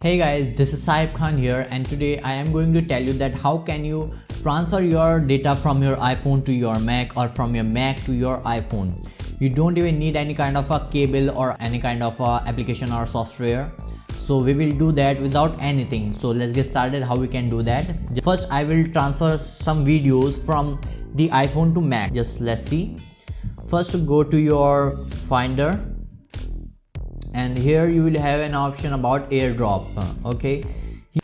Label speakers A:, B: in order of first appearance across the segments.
A: Hey guys, this is Saib Khan here, and today I am going to tell you that how can you transfer your data from your iPhone to your Mac or from your Mac to your iPhone. You don't even need any kind of a cable or any kind of a application or software. So we will do that without anything. So let's get started how we can do that. First I will transfer some videos from the iPhone to Mac. Just let's see. First go to your Finder, and here you will have an option about airdrop. Okay,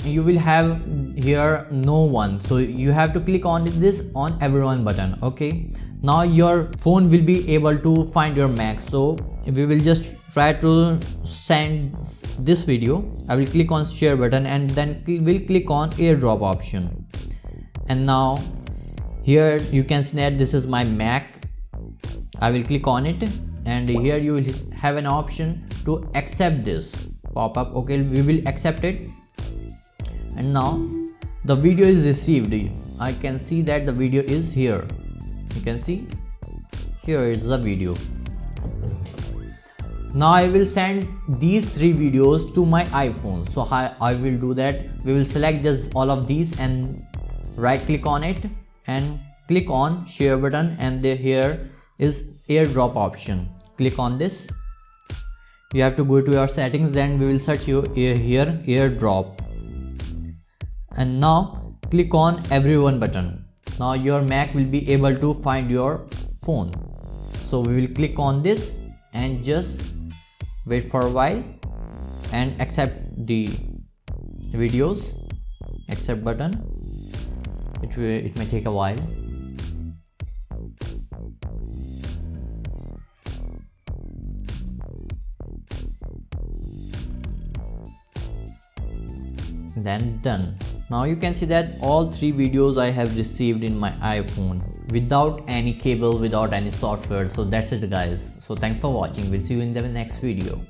A: you will have here no one, so you have to click on this on everyone button. Okay, now your phone will be able to find your Mac. So we will just try to send this video. I will click on share button and then we'll click on airdrop option, and now here you can see that this is my Mac. I will click on it, and here you will have an option to accept this pop up. Okay, we will accept it, and now the video is received. I can see that the video is here. You can see here is the video. Now I will send these 3 videos to my iPhone. So I will do that. We will select just all of these and right click on it and click on share button, and here is airdrop option. Click on this. You have to go to your settings, then we will search here airdrop, and now click on everyone button. Now your Mac will be able to find your phone. So we will click on this and just wait for a while and accept the videos. Accept button. It may take a while. Then done. Now you can see that all 3 videos I have received in my iPhone without any cable, without any software. So that's it guys. So thanks for watching. We'll see you in the next video.